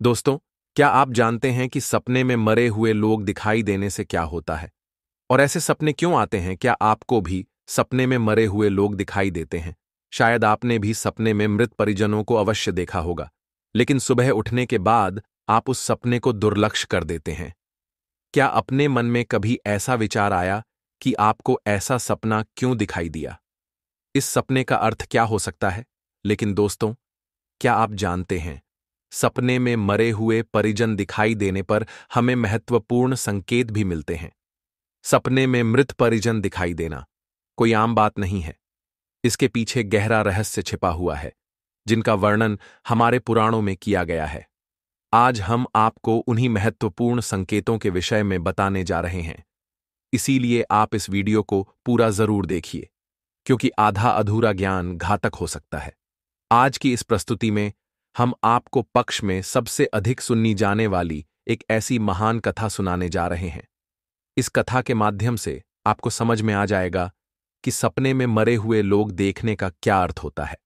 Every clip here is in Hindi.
दोस्तों, क्या आप जानते हैं कि सपने में मरे हुए लोग दिखाई देने से क्या होता है? और ऐसे सपने क्यों आते हैं? क्या आपको भी सपने में मरे हुए लोग दिखाई देते हैं? शायद आपने भी सपने में मृत परिजनों को अवश्य देखा होगा, लेकिन सुबह उठने के बाद आप उस सपने को दुर्लक्ष्य कर देते हैं। क्या अपने मन में कभी ऐसा विचार आया कि आपको ऐसा सपना क्यों दिखाई दिया? इस सपने का अर्थ क्या हो सकता है? लेकिन दोस्तों, क्या आप जानते हैं, सपने में मरे हुए परिजन दिखाई देने पर हमें महत्वपूर्ण संकेत भी मिलते हैं। सपने में मृत परिजन दिखाई देना कोई आम बात नहीं है। इसके पीछे गहरा रहस्य छिपा हुआ है, जिनका वर्णन हमारे पुराणों में किया गया है। आज हम आपको उन्हीं महत्वपूर्ण संकेतों के विषय में बताने जा रहे हैं। इसीलिए आप इस वीडियो को पूरा जरूर देखिए, क्योंकि आधा अधूरा ज्ञान घातक हो सकता है। आज की इस प्रस्तुति में हम आपको पक्ष में सबसे अधिक सुनी जाने वाली एक ऐसी महान कथा सुनाने जा रहे हैं। इस कथा के माध्यम से आपको समझ में आ जाएगा कि सपने में मरे हुए लोग देखने का क्या अर्थ होता है।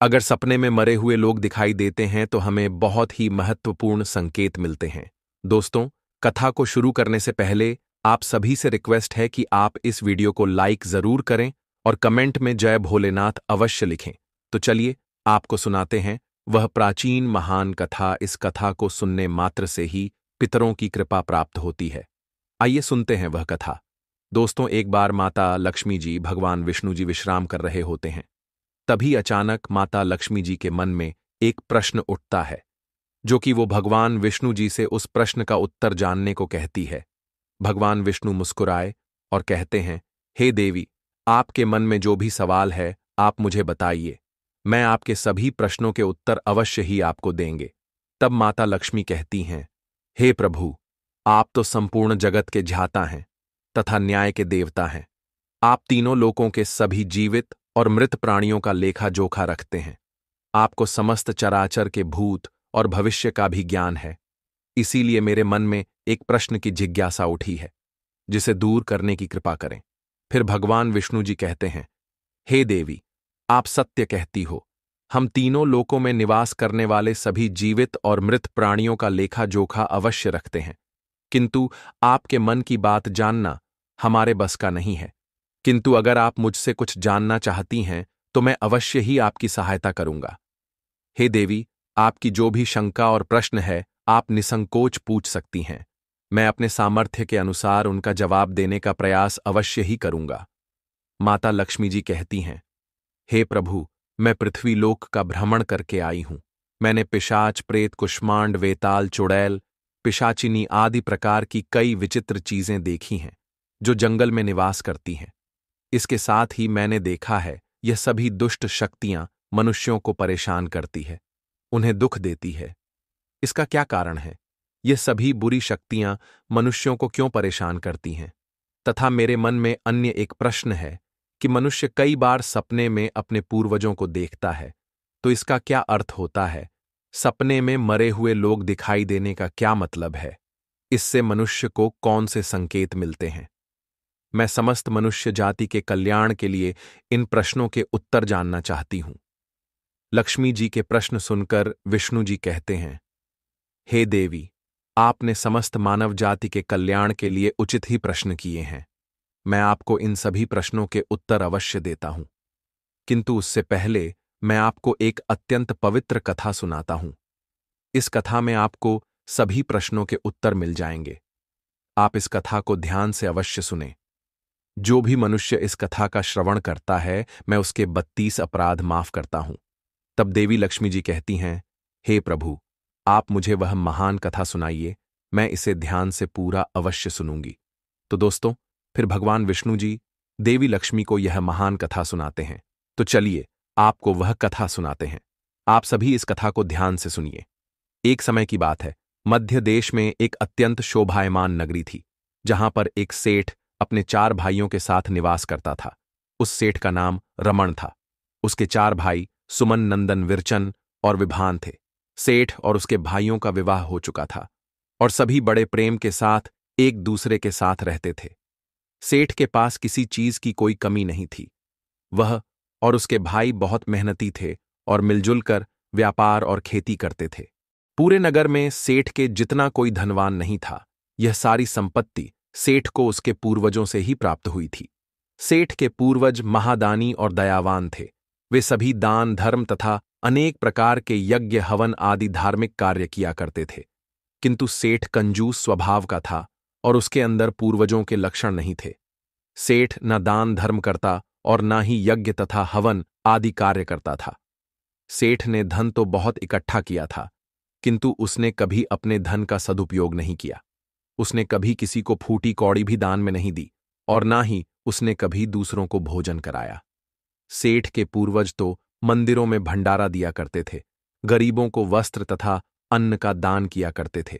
अगर सपने में मरे हुए लोग दिखाई देते हैं तो हमें बहुत ही महत्वपूर्ण संकेत मिलते हैं। दोस्तों, कथा को शुरू करने से पहले आप सभी से रिक्वेस्ट है कि आप इस वीडियो को लाइक जरूर करें और कमेंट में जय भोलेनाथ अवश्य लिखें। तो चलिए आपको सुनाते हैं वह प्राचीन महान कथा। इस कथा को सुनने मात्र से ही पितरों की कृपा प्राप्त होती है। आइए सुनते हैं वह कथा। दोस्तों, एक बार माता लक्ष्मी जी भगवान विष्णु जी विश्राम कर रहे होते हैं। तभी अचानक माता लक्ष्मी जी के मन में एक प्रश्न उठता है, जो कि वो भगवान विष्णु जी से उस प्रश्न का उत्तर जानने को कहती है। भगवान विष्णु मुस्कुराए और कहते हैं, हे देवी, आपके मन में जो भी सवाल है आप मुझे बताइए। मैं आपके सभी प्रश्नों के उत्तर अवश्य ही आपको देंगे। तब माता लक्ष्मी कहती हैं, हे प्रभु, आप तो संपूर्ण जगत के ज्ञाता हैं तथा न्याय के देवता हैं। आप तीनों लोकों के सभी जीवित और मृत प्राणियों का लेखा जोखा रखते हैं। आपको समस्त चराचर के भूत और भविष्य का भी ज्ञान है। इसीलिए मेरे मन में एक प्रश्न की जिज्ञासा उठी है, जिसे दूर करने की कृपा करें। फिर भगवान विष्णु जी कहते हैं, हे देवी, आप सत्य कहती हो। हम तीनों लोकों में निवास करने वाले सभी जीवित और मृत प्राणियों का लेखा जोखा अवश्य रखते हैं, किंतु आपके मन की बात जानना हमारे बस का नहीं है। किंतु अगर आप मुझसे कुछ जानना चाहती हैं तो मैं अवश्य ही आपकी सहायता करूंगा। हे देवी, आपकी जो भी शंका और प्रश्न है आप निसंकोच पूछ सकती हैं। मैं अपने सामर्थ्य के अनुसार उनका जवाब देने का प्रयास अवश्य ही करूंगा। माता लक्ष्मी जी कहती हैं, हे प्रभु, मैं पृथ्वी लोक का भ्रमण करके आई हूं। मैंने पिशाच, प्रेत, कुष्मांड, वेताल, चुड़ैल, पिशाचिनी आदि प्रकार की कई विचित्र चीजें देखी हैं, जो जंगल में निवास करती हैं। इसके साथ ही मैंने देखा है यह सभी दुष्ट शक्तियां मनुष्यों को परेशान करती है, उन्हें दुख देती है। इसका क्या कारण है? ये सभी बुरी शक्तियां मनुष्यों को क्यों परेशान करती हैं? तथा मेरे मन में अन्य एक प्रश्न है कि मनुष्य कई बार सपने में अपने पूर्वजों को देखता है, तो इसका क्या अर्थ होता है? सपने में मरे हुए लोग दिखाई देने का क्या मतलब है? इससे मनुष्य को कौन से संकेत मिलते हैं? मैं समस्त मनुष्य जाति के कल्याण के लिए इन प्रश्नों के उत्तर जानना चाहती हूं। लक्ष्मी जी के प्रश्न सुनकर विष्णु जी कहते हैं, हे देवी, आपने समस्त मानव जाति के कल्याण के लिए उचित ही प्रश्न किए हैं। मैं आपको इन सभी प्रश्नों के उत्तर अवश्य देता हूं, किंतु उससे पहले मैं आपको एक अत्यंत पवित्र कथा सुनाता हूं। इस कथा में आपको सभी प्रश्नों के उत्तर मिल जाएंगे। आप इस कथा को ध्यान से अवश्य सुनें। जो भी मनुष्य इस कथा का श्रवण करता है, मैं उसके 32 अपराध माफ करता हूं। तब देवी लक्ष्मी जी कहती हैं, हे प्रभु, आप मुझे वह महान कथा सुनाइए। मैं इसे ध्यान से पूरा अवश्य सुनूंगी। तो दोस्तों, फिर भगवान विष्णु जी देवी लक्ष्मी को यह महान कथा सुनाते हैं। तो चलिए आपको वह कथा सुनाते हैं। आप सभी इस कथा को ध्यान से सुनिए। एक समय की बात है, मध्य देश में एक अत्यंत शोभायमान नगरी थी, जहां पर एक सेठ अपने 4 भाइयों के साथ निवास करता था। उस सेठ का नाम रमण था। उसके 4 भाई सुमन, नंदन, विरचन और विभान थे। सेठ और उसके भाइयों का विवाह हो चुका था और सभी बड़े प्रेम के साथ एक दूसरे के साथ रहते थे। सेठ के पास किसी चीज की कोई कमी नहीं थी। वह और उसके भाई बहुत मेहनती थे और मिलजुल कर व्यापार और खेती करते थे। पूरे नगर में सेठ के जितना कोई धनवान नहीं था। यह सारी संपत्ति सेठ को उसके पूर्वजों से ही प्राप्त हुई थी। सेठ के पूर्वज महादानी और दयावान थे। वे सभी दान धर्म तथा अनेक प्रकार के यज्ञ हवन आदि धार्मिक कार्य किया करते थे। किंतु सेठ कंजूस स्वभाव का था और उसके अंदर पूर्वजों के लक्षण नहीं थे। सेठ न दान धर्म करता और न ही यज्ञ तथा हवन आदि कार्य करता था। सेठ ने धन तो बहुत इकट्ठा किया था, किंतु उसने कभी अपने धन का सदुपयोग नहीं किया। उसने कभी किसी को फूटी कौड़ी भी दान में नहीं दी और ना ही उसने कभी दूसरों को भोजन कराया। सेठ के पूर्वज तो मंदिरों में भंडारा दिया करते थे, गरीबों को वस्त्र तथा अन्न का दान किया करते थे,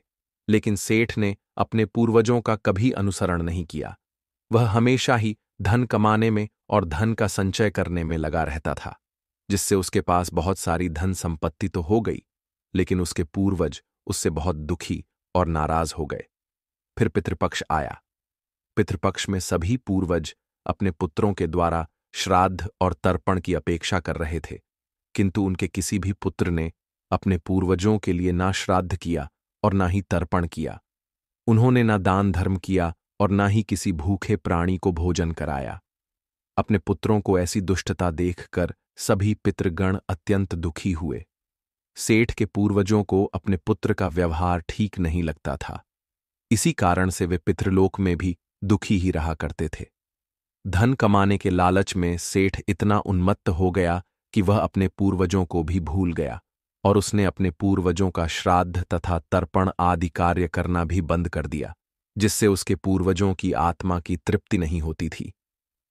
लेकिन सेठ ने अपने पूर्वजों का कभी अनुसरण नहीं किया। वह हमेशा ही धन कमाने में और धन का संचय करने में लगा रहता था, जिससे उसके पास बहुत सारी धन संपत्ति तो हो गई, लेकिन उसके पूर्वज उससे बहुत दुखी और नाराज हो गए। फिर पितृपक्ष आया। पितृपक्ष में सभी पूर्वज अपने पुत्रों के द्वारा श्राद्ध और तर्पण की अपेक्षा कर रहे थे, किंतु उनके किसी भी पुत्र ने अपने पूर्वजों के लिए ना श्राद्ध किया और ना ही तर्पण किया। उन्होंने ना दान धर्म किया और ना ही किसी भूखे प्राणी को भोजन कराया। अपने पुत्रों को ऐसी दुष्टता देखकर सभी पितृगण अत्यंत दुखी हुए। सेठ के पूर्वजों को अपने पुत्र का व्यवहार ठीक नहीं लगता था। इसी कारण से वे पितृलोक में भी दुखी ही रहा करते थे। धन कमाने के लालच में सेठ इतना उन्मत्त हो गया कि वह अपने पूर्वजों को भी भूल गया और उसने अपने पूर्वजों का श्राद्ध तथा तर्पण आदि कार्य करना भी बंद कर दिया, जिससे उसके पूर्वजों की आत्मा की तृप्ति नहीं होती थी।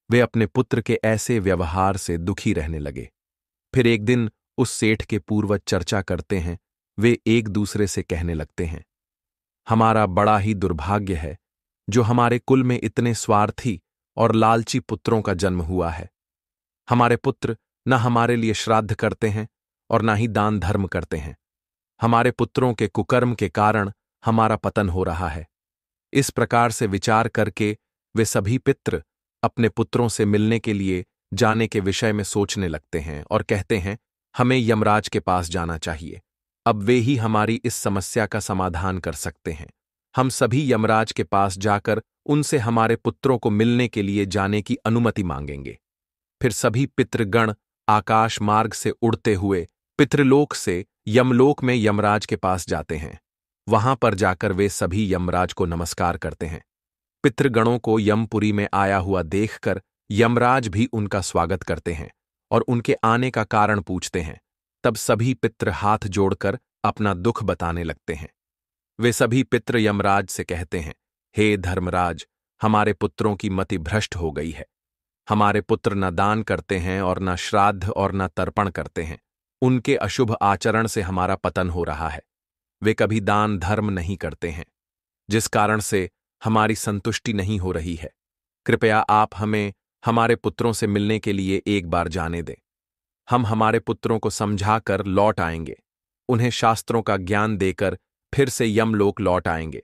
वे अपने पुत्र के ऐसे व्यवहार से दुखी रहने लगे। फिर एक दिन उस सेठ के पूर्वज चर्चा करते हैं। वे एक दूसरे से कहने लगते हैं, हमारा बड़ा ही दुर्भाग्य है जो हमारे कुल में इतने स्वार्थी और लालची पुत्रों का जन्म हुआ है। हमारे पुत्र न हमारे लिए श्राद्ध करते हैं और न ही दान धर्म करते हैं। हमारे पुत्रों के कुकर्म के कारण हमारा पतन हो रहा है। इस प्रकार से विचार करके वे सभी पितृ अपने पुत्रों से मिलने के लिए जाने के विषय में सोचने लगते हैं और कहते हैं, हमें यमराज के पास जाना चाहिए। अब वे ही हमारी इस समस्या का समाधान कर सकते हैं। हम सभी यमराज के पास जाकर उनसे हमारे पुत्रों को मिलने के लिए जाने की अनुमति मांगेंगे। फिर सभी पितृगण आकाश मार्ग से उड़ते हुए पितृलोक से यमलोक में यमराज के पास जाते हैं। वहां पर जाकर वे सभी यमराज को नमस्कार करते हैं। पितृगणों को यमपुरी में आया हुआ देखकर यमराज भी उनका स्वागत करते हैं और उनके आने का कारण पूछते हैं। तब सभी पितृ हाथ जोड़कर अपना दुख बताने लगते हैं। वे सभी पितृ यमराज से कहते हैं, हे धर्मराज, हमारे पुत्रों की मति भ्रष्ट हो गई है। हमारे पुत्र न दान करते हैं और न श्राद्ध और न तर्पण करते हैं। उनके अशुभ आचरण से हमारा पतन हो रहा है। वे कभी दान धर्म नहीं करते हैं, जिस कारण से हमारी संतुष्टि नहीं हो रही है। कृपया आप हमें हमारे पुत्रों से मिलने के लिए एक बार जाने दें। हम हमारे पुत्रों को समझाकर लौट आएंगे। उन्हें शास्त्रों का ज्ञान देकर फिर से यमलोक लौट आएंगे।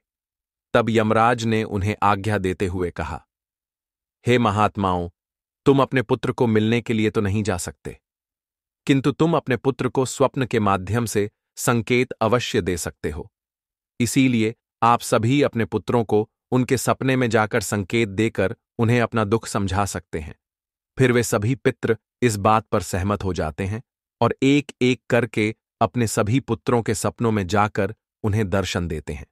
तब यमराज ने उन्हें आज्ञा देते हुए कहा, हे महात्माओं, तुम अपने पुत्र को मिलने के लिए तो नहीं जा सकते, किंतु तुम अपने पुत्र को स्वप्न के माध्यम से संकेत अवश्य दे सकते हो। इसीलिए आप सभी अपने पुत्रों को उनके सपने में जाकर संकेत देकर उन्हें अपना दुख समझा सकते हैं। फिर वे सभी पितृ इस बात पर सहमत हो जाते हैं और एक एक करके अपने सभी पुत्रों के सपनों में जाकर उन्हें दर्शन देते हैं।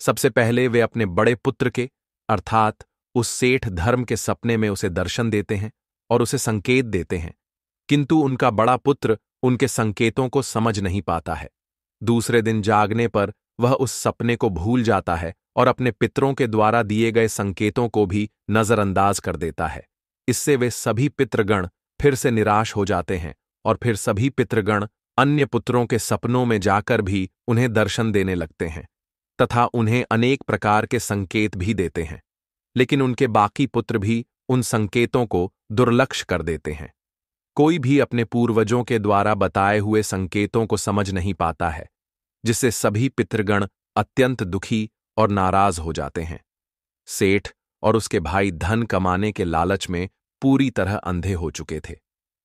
सबसे पहले वे अपने बड़े पुत्र के अर्थात उस सेठ धर्म के सपने में उसे दर्शन देते हैं और उसे संकेत देते हैं, किंतु उनका बड़ा पुत्र उनके संकेतों को समझ नहीं पाता है। दूसरे दिन जागने पर वह उस सपने को भूल जाता है और अपने पितरों के द्वारा दिए गए संकेतों को भी नजरअंदाज कर देता है। इससे वे सभी पितृगण फिर से निराश हो जाते हैं और फिर सभी पितृगण अन्य पुत्रों के सपनों में जाकर भी उन्हें दर्शन देने लगते हैं तथा उन्हें अनेक प्रकार के संकेत भी देते हैं, लेकिन उनके बाकी पुत्र भी उन संकेतों को दुर्लक्ष्य कर देते हैं। कोई भी अपने पूर्वजों के द्वारा बताए हुए संकेतों को समझ नहीं पाता है, जिससे सभी पितृगण अत्यंत दुखी और नाराज हो जाते हैं। सेठ और उसके भाई धन कमाने के लालच में पूरी तरह अंधे हो चुके थे।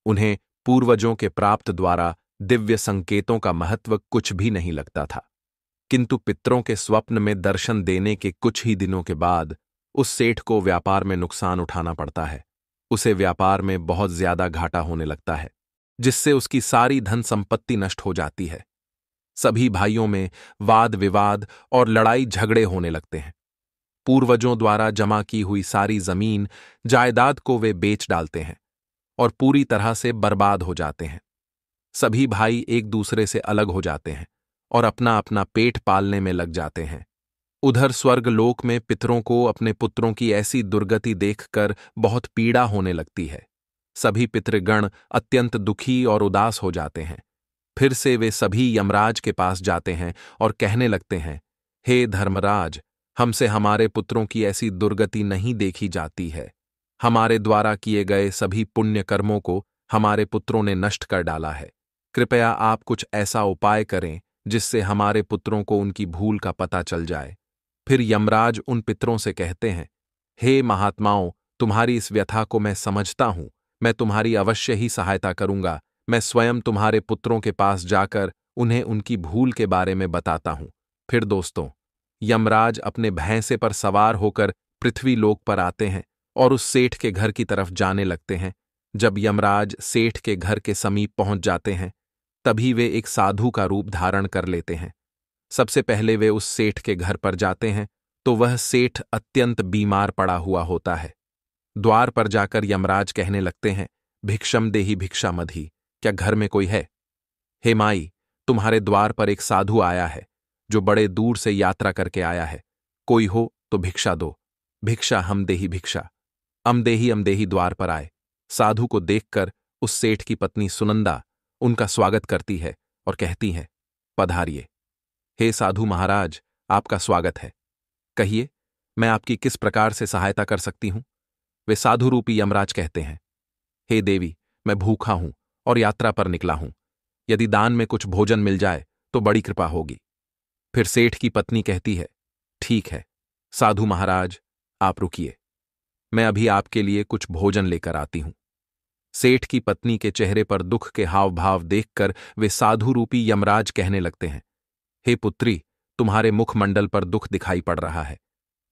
उन्हें पूर्वजों के प्राप्त द्वारा दिव्य संकेतों का महत्व कुछ भी नहीं लगता था। किंतु पितरों के स्वप्न में दर्शन देने के कुछ ही दिनों के बाद उस सेठ को व्यापार में नुकसान उठाना पड़ता है। उसे व्यापार में बहुत ज्यादा घाटा होने लगता है, जिससे उसकी सारी धन संपत्ति नष्ट हो जाती है। सभी भाइयों में वाद विवाद और लड़ाई झगड़े होने लगते हैं। पूर्वजों द्वारा जमा की हुई सारी जमीन जायदाद को वे बेच डालते हैं और पूरी तरह से बर्बाद हो जाते हैं। सभी भाई एक दूसरे से अलग हो जाते हैं और अपना अपना पेट पालने में लग जाते हैं। उधर स्वर्गलोक में पितरों को अपने पुत्रों की ऐसी दुर्गति देखकर बहुत पीड़ा होने लगती है। सभी पितृगण अत्यंत दुखी और उदास हो जाते हैं। फिर से वे सभी यमराज के पास जाते हैं और कहने लगते हैं, हे धर्मराज, हमसे हमारे पुत्रों की ऐसी दुर्गति नहीं देखी जाती है। हमारे द्वारा किए गए सभी पुण्य कर्मों को हमारे पुत्रों ने नष्ट कर डाला है। कृपया आप कुछ ऐसा उपाय करें जिससे हमारे पुत्रों को उनकी भूल का पता चल जाए। फिर यमराज उन पितरों से कहते हैं, हे महात्माओं, तुम्हारी इस व्यथा को मैं समझता हूं। मैं तुम्हारी अवश्य ही सहायता करूंगा। मैं स्वयं तुम्हारे पुत्रों के पास जाकर उन्हें उनकी भूल के बारे में बताता हूं। फिर दोस्तों, यमराज अपने भैंसे पर सवार होकर पृथ्वी लोक पर आते हैं और उस सेठ के घर की तरफ जाने लगते हैं। जब यमराज सेठ के घर के समीप पहुंच जाते हैं, तभी वे एक साधु का रूप धारण कर लेते हैं। सबसे पहले वे उस सेठ के घर पर जाते हैं तो वह सेठ अत्यंत बीमार पड़ा हुआ होता है। द्वार पर जाकर यमराज कहने लगते हैं, भिक्षम देहि भिक्षा मधी, क्या घर में कोई है? हे माई, तुम्हारे द्वार पर एक साधु आया है जो बड़े दूर से यात्रा करके आया है। कोई हो तो भिक्षा दो। भिक्षा हम देहि भिक्षा। अमदेही द्वार पर आए। साधु को देखकर उस सेठ की पत्नी सुनंदा उनका स्वागत करती है और कहती है, पधारिए। हे साधु महाराज, आपका स्वागत है। कहिए, मैं आपकी किस प्रकार से सहायता कर सकती हूं? वे साधु रूपी यमराज कहते हैं, हे देवी, मैं भूखा हूं और यात्रा पर निकला हूं। यदि दान में कुछ भोजन मिल जाए तो बड़ी कृपा होगी। फिर सेठ की पत्नी कहती है, ठीक है साधु महाराज, आप रुकिए, मैं अभी आपके लिए कुछ भोजन लेकर आती हूं। सेठ की पत्नी के चेहरे पर दुख के हाव भाव देखकर वे साधु रूपी यमराज कहने लगते हैं, हे पुत्री, तुम्हारे मुखमंडल पर दुख दिखाई पड़ रहा है।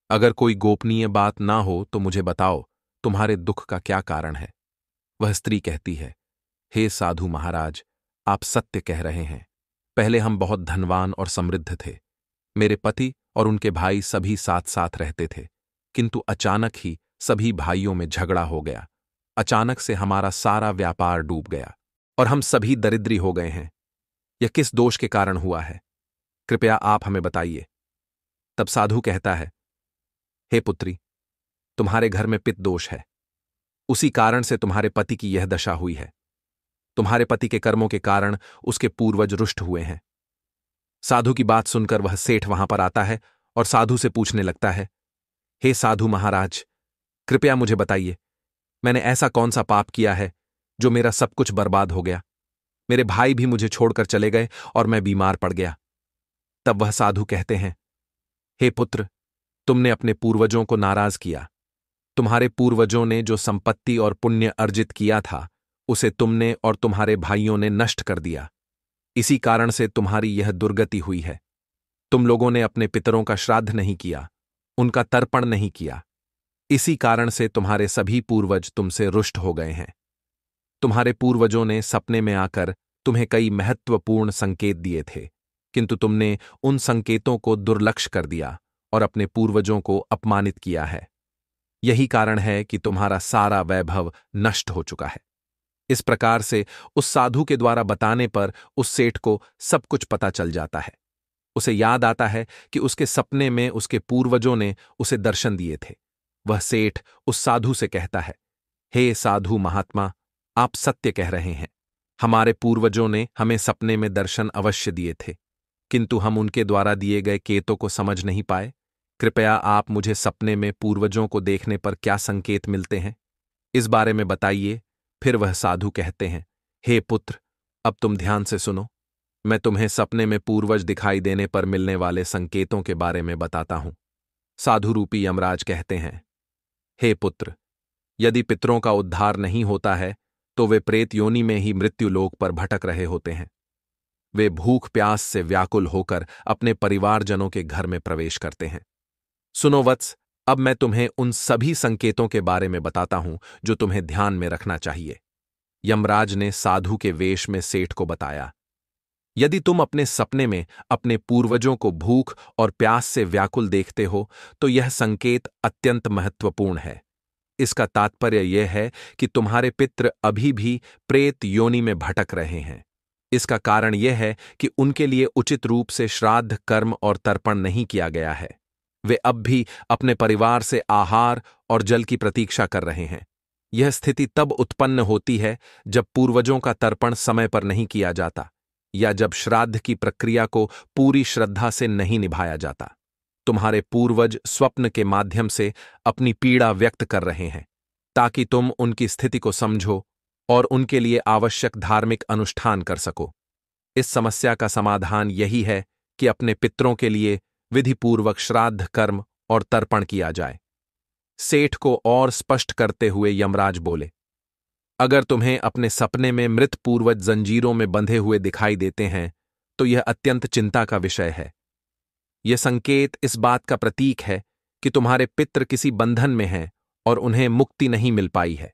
अगर कोई गोपनीय बात ना हो तो मुझे बताओ, तुम्हारे दुख का क्या कारण है? वह स्त्री कहती है, हे साधु महाराज, आप सत्य कह रहे हैं। पहले हम बहुत धनवान और समृद्ध थे। मेरे पति और उनके भाई सभी साथ साथ रहते थे, किंतु अचानक ही सभी भाइयों में झगड़ा हो गया। अचानक से हमारा सारा व्यापार डूब गया और हम सभी दरिद्री हो गए हैं। यह किस दोष के कारण हुआ है? कृपया आप हमें बताइए। तब साधु कहता है, हे पुत्री, तुम्हारे घर में पित्त दोष है। उसी कारण से तुम्हारे पति की यह दशा हुई है। तुम्हारे पति के कर्मों के कारण उसके पूर्वज रुष्ट हुए हैं। साधु की बात सुनकर वह सेठ वहां पर आता है और साधु से पूछने लगता है, हे साधु महाराज, कृपया मुझे बताइए, मैंने ऐसा कौन सा पाप किया है जो मेरा सब कुछ बर्बाद हो गया? मेरे भाई भी मुझे छोड़कर चले गए और मैं बीमार पड़ गया। तब वह साधु कहते हैं, हे पुत्र, तुमने अपने पूर्वजों को नाराज किया। तुम्हारे पूर्वजों ने जो संपत्ति और पुण्य अर्जित किया था, उसे तुमने और तुम्हारे भाइयों ने नष्ट कर दिया। इसी कारण से तुम्हारी यह दुर्गति हुई है। तुम लोगों ने अपने पितरों का श्राद्ध नहीं किया, उनका तर्पण नहीं किया। इसी कारण से तुम्हारे सभी पूर्वज तुमसे रुष्ट हो गए हैं। तुम्हारे पूर्वजों ने सपने में आकर तुम्हें कई महत्वपूर्ण संकेत दिए थे, किंतु तुमने उन संकेतों को दुर्लक्ष्य कर दिया और अपने पूर्वजों को अपमानित किया है। यही कारण है कि तुम्हारा सारा वैभव नष्ट हो चुका है। इस प्रकार से उस साधु के द्वारा बताने पर उस सेठ को सब कुछ पता चल जाता है। उसे याद आता है कि उसके सपने में उसके पूर्वजों ने उसे दर्शन दिए थे। वह सेठ उस साधु से कहता है, हे साधु महात्मा, आप सत्य कह रहे हैं। हमारे पूर्वजों ने हमें सपने में दर्शन अवश्य दिए थे, किंतु हम उनके द्वारा दिए गए केतों को समझ नहीं पाए। कृपया आप मुझे सपने में पूर्वजों को देखने पर क्या संकेत मिलते हैं, इस बारे में बताइए। फिर वह साधु कहते हैं, हे पुत्र, अब तुम ध्यान से सुनो। मैं तुम्हें सपने में पूर्वज दिखाई देने पर मिलने वाले संकेतों के बारे में बताता हूं। साधु रूपी यमराज कहते हैं, हे पुत्र, यदि पितरों का उद्धार नहीं होता है तो वे प्रेत योनि में ही मृत्यु लोक पर भटक रहे होते हैं। वे भूख प्यास से व्याकुल होकर अपने परिवारजनों के घर में प्रवेश करते हैं। सुनो वत्स, अब मैं तुम्हें उन सभी संकेतों के बारे में बताता हूं जो तुम्हें ध्यान में रखना चाहिए। यमराज ने साधु के वेश में सेठ को बताया, यदि तुम अपने सपने में अपने पूर्वजों को भूख और प्यास से व्याकुल देखते हो तो यह संकेत अत्यंत महत्वपूर्ण है। इसका तात्पर्य यह है कि तुम्हारे पितृ अभी भी प्रेत योनि में भटक रहे हैं। इसका कारण यह है कि उनके लिए उचित रूप से श्राद्ध कर्म और तर्पण नहीं किया गया है। वे अब भी अपने परिवार से आहार और जल की प्रतीक्षा कर रहे हैं। यह स्थिति तब उत्पन्न होती है जब पूर्वजों का तर्पण समय पर नहीं किया जाता या जब श्राद्ध की प्रक्रिया को पूरी श्रद्धा से नहीं निभाया जाता। तुम्हारे पूर्वज स्वप्न के माध्यम से अपनी पीड़ा व्यक्त कर रहे हैं ताकि तुम उनकी स्थिति को समझो और उनके लिए आवश्यक धार्मिक अनुष्ठान कर सको। इस समस्या का समाधान यही है कि अपने पितरों के लिए विधिपूर्वक श्राद्ध कर्म और तर्पण किया जाए। सेठ को और स्पष्ट करते हुए यमराज बोले, अगर तुम्हें अपने सपने में मृत पूर्वज जंजीरों में बंधे हुए दिखाई देते हैं तो यह अत्यंत चिंता का विषय है। यह संकेत इस बात का प्रतीक है कि तुम्हारे पितृ किसी बंधन में हैं और उन्हें मुक्ति नहीं मिल पाई है।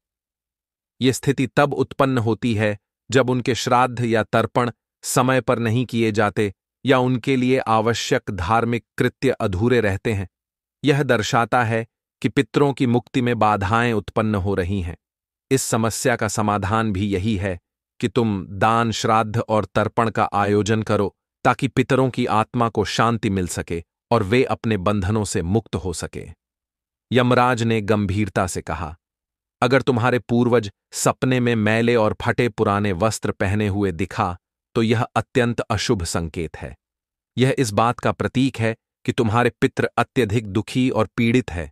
यह स्थिति तब उत्पन्न होती है जब उनके श्राद्ध या तर्पण समय पर नहीं किए जाते या उनके लिए आवश्यक धार्मिक कृत्य अधूरे रहते हैं। यह दर्शाता है कि पितरों की मुक्ति में बाधाएं उत्पन्न हो रही हैं। इस समस्या का समाधान भी यही है कि तुम दान, श्राद्ध और तर्पण का आयोजन करो ताकि पितरों की आत्मा को शांति मिल सके और वे अपने बंधनों से मुक्त हो सके। यमराज ने गंभीरता से कहा, अगर तुम्हारे पूर्वज सपने में मैले और फटे पुराने वस्त्र पहने हुए दिखा तो यह अत्यंत अशुभ संकेत है। यह इस बात का प्रतीक है कि तुम्हारे पितृ अत्यधिक दुखी और पीड़ित है।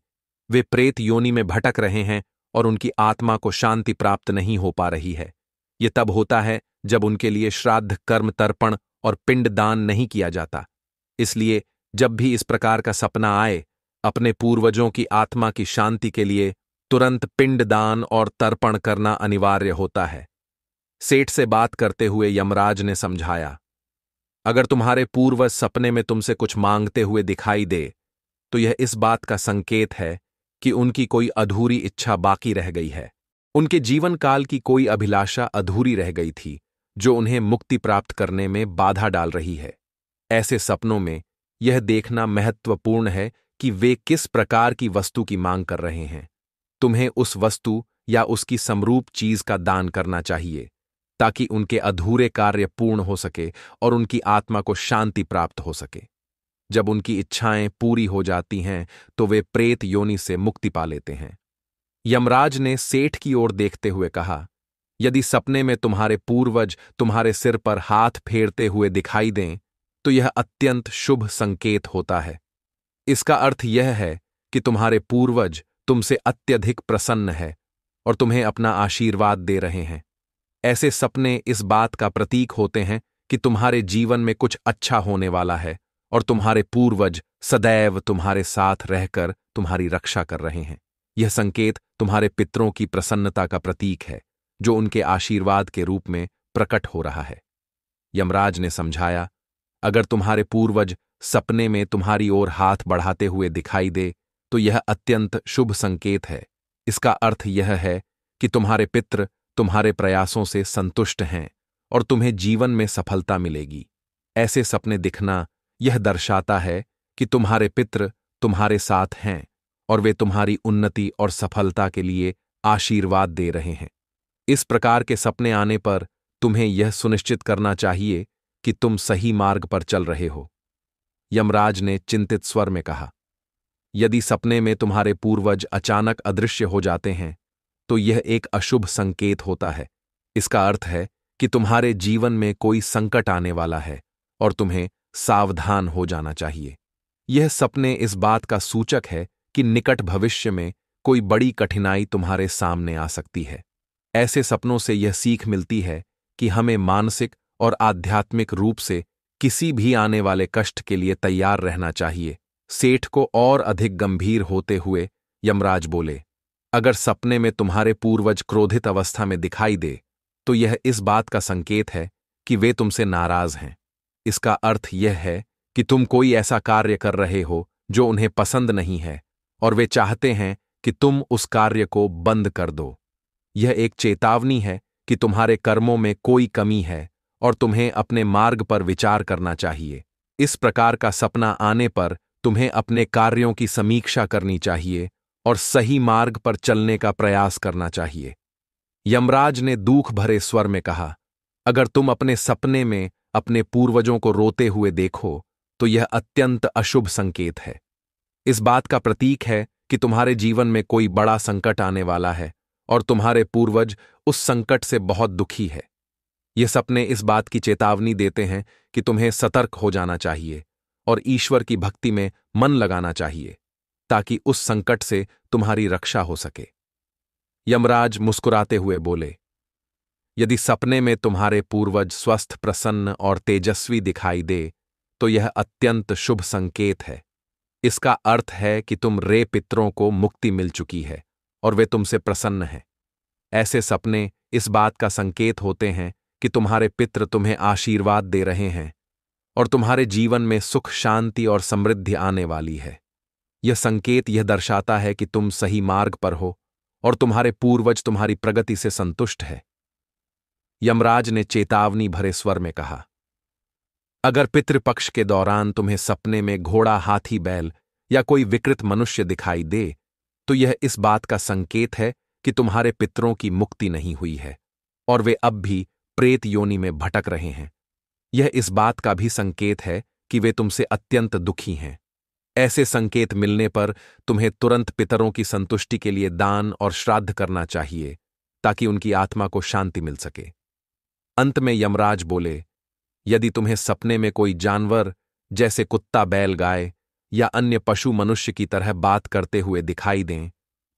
वे प्रेत योनि में भटक रहे हैं और उनकी आत्मा को शांति प्राप्त नहीं हो पा रही है। यह तब होता है जब उनके लिए श्राद्ध कर्म तर्पण और पिंड दान नहीं किया जाता। इसलिए जब भी इस प्रकार का सपना आए, अपने पूर्वजों की आत्मा की शांति के लिए तुरंत पिंड दान और तर्पण करना अनिवार्य होता है। सेठ से बात करते हुए यमराज ने समझाया, अगर तुम्हारे पूर्वज सपने में तुमसे कुछ मांगते हुए दिखाई दे तो यह इस बात का संकेत है कि उनकी कोई अधूरी इच्छा बाकी रह गई है। उनके जीवन काल की कोई अभिलाषा अधूरी रह गई थी जो उन्हें मुक्ति प्राप्त करने में बाधा डाल रही है। ऐसे सपनों में यह देखना महत्वपूर्ण है कि वे किस प्रकार की वस्तु की मांग कर रहे हैं। तुम्हें उस वस्तु या उसकी समरूप चीज का दान करना चाहिए ताकि उनके अधूरे कार्य पूर्ण हो सके और उनकी आत्मा को शांति प्राप्त हो सके। जब उनकी इच्छाएं पूरी हो जाती हैं तो वे प्रेत योनि से मुक्ति पा लेते हैं। यमराज ने सेठ की ओर देखते हुए कहा, यदि सपने में तुम्हारे पूर्वज तुम्हारे सिर पर हाथ फेरते हुए दिखाई दें तो यह अत्यंत शुभ संकेत होता है। इसका अर्थ यह है कि तुम्हारे पूर्वज तुमसे अत्यधिक प्रसन्न है और तुम्हें अपना आशीर्वाद दे रहे हैं। ऐसे सपने इस बात का प्रतीक होते हैं कि तुम्हारे जीवन में कुछ अच्छा होने वाला है और तुम्हारे पूर्वज सदैव तुम्हारे साथ रहकर तुम्हारी रक्षा कर रहे हैं। यह संकेत तुम्हारे पितरों की प्रसन्नता का प्रतीक है जो उनके आशीर्वाद के रूप में प्रकट हो रहा है। यमराज ने समझाया, अगर तुम्हारे पूर्वज सपने में तुम्हारी ओर हाथ बढ़ाते हुए दिखाई दे तो यह अत्यंत शुभ संकेत है। इसका अर्थ यह है कि तुम्हारे पितृ तुम्हारे प्रयासों से संतुष्ट हैं और तुम्हें जीवन में सफलता मिलेगी। ऐसे सपने दिखना यह दर्शाता है कि तुम्हारे पितृ तुम्हारे साथ हैं और वे तुम्हारी उन्नति और सफलता के लिए आशीर्वाद दे रहे हैं। इस प्रकार के सपने आने पर तुम्हें यह सुनिश्चित करना चाहिए कि तुम सही मार्ग पर चल रहे हो। यमराज ने चिंतित स्वर में कहा, यदि सपने में तुम्हारे पूर्वज अचानक अदृश्य हो जाते हैं तो यह एक अशुभ संकेत होता है। इसका अर्थ है कि तुम्हारे जीवन में कोई संकट आने वाला है और तुम्हें सावधान हो जाना चाहिए। यह सपने इस बात का सूचक है कि निकट भविष्य में कोई बड़ी कठिनाई तुम्हारे सामने आ सकती है। ऐसे सपनों से यह सीख मिलती है कि हमें मानसिक और आध्यात्मिक रूप से किसी भी आने वाले कष्ट के लिए तैयार रहना चाहिए। सेठ को और अधिक गंभीर होते हुए यमराज बोले, अगर सपने में तुम्हारे पूर्वज क्रोधित अवस्था में दिखाई दे तो यह इस बात का संकेत है कि वे तुमसे नाराज हैं। इसका अर्थ यह है कि तुम कोई ऐसा कार्य कर रहे हो जो उन्हें पसंद नहीं है और वे चाहते हैं कि तुम उस कार्य को बंद कर दो। यह एक चेतावनी है कि तुम्हारे कर्मों में कोई कमी है और तुम्हें अपने मार्ग पर विचार करना चाहिए। इस प्रकार का सपना आने पर तुम्हें अपने कार्यों की समीक्षा करनी चाहिए और सही मार्ग पर चलने का प्रयास करना चाहिए। यमराज ने दुख भरे स्वर में कहा, अगर तुम अपने सपने में अपने पूर्वजों को रोते हुए देखो तो यह अत्यंत अशुभ संकेत है। इस बात का प्रतीक है कि तुम्हारे जीवन में कोई बड़ा संकट आने वाला है और तुम्हारे पूर्वज उस संकट से बहुत दुखी है। ये सपने इस बात की चेतावनी देते हैं कि तुम्हें सतर्क हो जाना चाहिए और ईश्वर की भक्ति में मन लगाना चाहिए ताकि उस संकट से तुम्हारी रक्षा हो सके। यमराज मुस्कुराते हुए बोले, यदि सपने में तुम्हारे पूर्वज स्वस्थ, प्रसन्न और तेजस्वी दिखाई दे तो यह अत्यंत शुभ संकेत है। इसका अर्थ है कि तुम रे पितरों को मुक्ति मिल चुकी है और वे तुमसे प्रसन्न हैं। ऐसे सपने इस बात का संकेत होते हैं कि तुम्हारे पितृ तुम्हें आशीर्वाद दे रहे हैं और तुम्हारे जीवन में सुख, शांति और समृद्धि आने वाली है। यह संकेत यह दर्शाता है कि तुम सही मार्ग पर हो और तुम्हारे पूर्वज तुम्हारी प्रगति से संतुष्ट है। यमराज ने चेतावनी भरे स्वर में कहा, अगर पितृपक्ष के दौरान तुम्हें सपने में घोड़ा, हाथी, बैल या कोई विकृत मनुष्य दिखाई दे तो यह इस बात का संकेत है कि तुम्हारे पितरों की मुक्ति नहीं हुई है और वे अब भी प्रेत योनि में भटक रहे हैं। यह इस बात का भी संकेत है कि वे तुमसे अत्यंत दुखी हैं। ऐसे संकेत मिलने पर तुम्हें तुरंत पितरों की संतुष्टि के लिए दान और श्राद्ध करना चाहिए ताकि उनकी आत्मा को शांति मिल सके। अंत में यमराज बोले, यदि तुम्हें सपने में कोई जानवर जैसे कुत्ता, बैल, गाय या अन्य पशु मनुष्य की तरह बात करते हुए दिखाई दें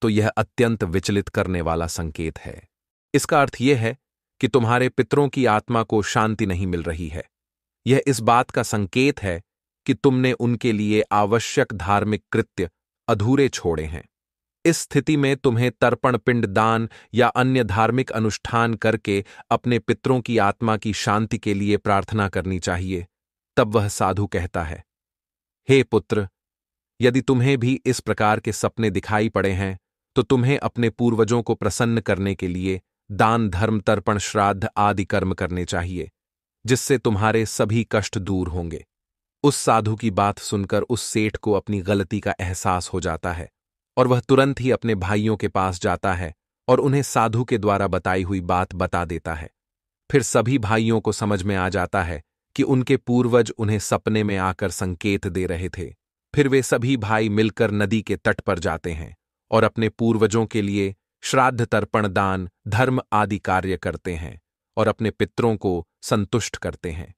तो यह अत्यंत विचलित करने वाला संकेत है। इसका अर्थ यह है कि तुम्हारे पितरों की आत्मा को शांति नहीं मिल रही है। यह इस बात का संकेत है कि तुमने उनके लिए आवश्यक धार्मिक कृत्य अधूरे छोड़े हैं। इस स्थिति में तुम्हें तर्पण, पिंड दान या अन्य धार्मिक अनुष्ठान करके अपने पितरों की आत्मा की शांति के लिए प्रार्थना करनी चाहिए। तब वह साधु कहता है, हे पुत्र, यदि तुम्हें भी इस प्रकार के सपने दिखाई पड़े हैं तो तुम्हें अपने पूर्वजों को प्रसन्न करने के लिए दान, धर्म, तर्पण, श्राद्ध आदि कर्म करने चाहिए, जिससे तुम्हारे सभी कष्ट दूर होंगे। उस साधु की बात सुनकर उस सेठ को अपनी गलती का एहसास हो जाता है और वह तुरंत ही अपने भाइयों के पास जाता है और उन्हें साधु के द्वारा बताई हुई बात बता देता है। फिर सभी भाइयों को समझ में आ जाता है कि उनके पूर्वज उन्हें सपने में आकर संकेत दे रहे थे। फिर वे सभी भाई मिलकर नदी के तट पर जाते हैं और अपने पूर्वजों के लिए श्राद्ध, तर्पण, दान, धर्म आदि कार्य करते हैं और अपने पितरों को संतुष्ट करते हैं।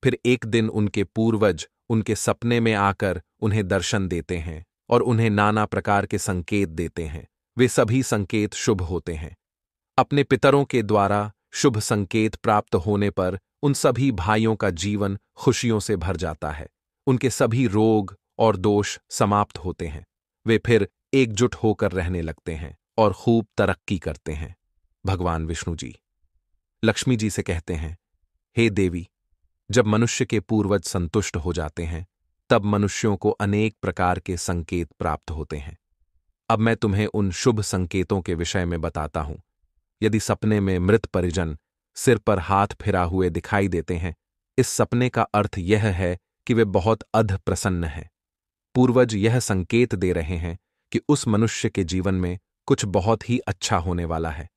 फिर एक दिन उनके पूर्वज उनके सपने में आकर उन्हें दर्शन देते हैं और उन्हें नाना प्रकार के संकेत देते हैं। वे सभी संकेत शुभ होते हैं। अपने पितरों के द्वारा शुभ संकेत प्राप्त होने पर उन सभी भाइयों का जीवन खुशियों से भर जाता है। उनके सभी रोग और दोष समाप्त होते हैं। वे फिर एकजुट होकर रहने लगते हैं और खूब तरक्की करते हैं। भगवान विष्णु जी लक्ष्मी जी से कहते हैं, हे देवी, जब मनुष्य के पूर्वज संतुष्ट हो जाते हैं तब मनुष्यों को अनेक प्रकार के संकेत प्राप्त होते हैं। अब मैं तुम्हें उन शुभ संकेतों के विषय में बताता हूं। यदि सपने में मृत परिजन सिर पर हाथ फिरा हुए दिखाई देते हैं, इस सपने का अर्थ यह है कि वे बहुत अध प्रसन्न हैं। पूर्वज यह संकेत दे रहे हैं कि उस मनुष्य के जीवन में कुछ बहुत ही अच्छा होने वाला है।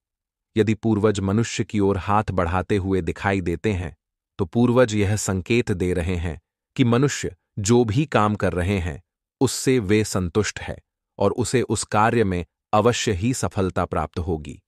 यदि पूर्वज मनुष्य की ओर हाथ बढ़ाते हुए दिखाई देते हैं तो पूर्वज यह संकेत दे रहे हैं कि मनुष्य जो भी काम कर रहे हैं उससे वे संतुष्ट है और उसे उस कार्य में अवश्य ही सफलता प्राप्त होगी।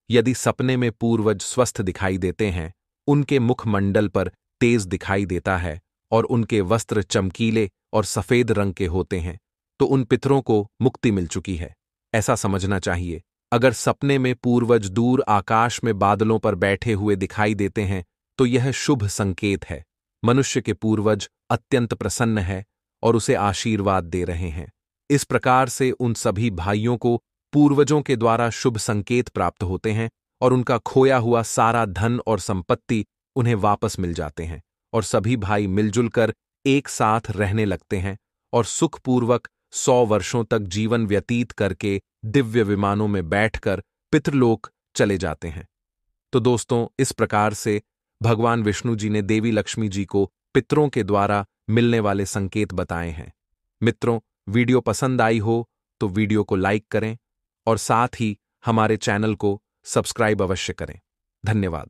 यदि सपने में पूर्वज स्वस्थ दिखाई देते हैं, उनके मुखमंडल पर तेज दिखाई देता है और उनके वस्त्र चमकीले और सफेद रंग के होते हैं, तो उन पितरों को मुक्ति मिल चुकी है, ऐसा समझना चाहिए। अगर सपने में पूर्वज दूर आकाश में बादलों पर बैठे हुए दिखाई देते हैं तो यह शुभ संकेत है। मनुष्य के पूर्वज अत्यंत प्रसन्न है और उसे आशीर्वाद दे रहे हैं। इस प्रकार से उन सभी भाइयों को पूर्वजों के द्वारा शुभ संकेत प्राप्त होते हैं और उनका खोया हुआ सारा धन और संपत्ति उन्हें वापस मिल जाते हैं और सभी भाई मिलजुल कर एक साथ रहने लगते हैं और सुखपूर्वक 100 वर्षों तक जीवन व्यतीत करके दिव्य विमानों में बैठकर पितृलोक चले जाते हैं। तो दोस्तों, इस प्रकार से भगवान विष्णु जी ने देवी लक्ष्मी जी को पितरों के द्वारा मिलने वाले संकेत बताए हैं। मित्रों, वीडियो पसंद आई हो तो वीडियो को लाइक करें और साथ ही हमारे चैनल को सब्सक्राइब अवश्य करें। धन्यवाद।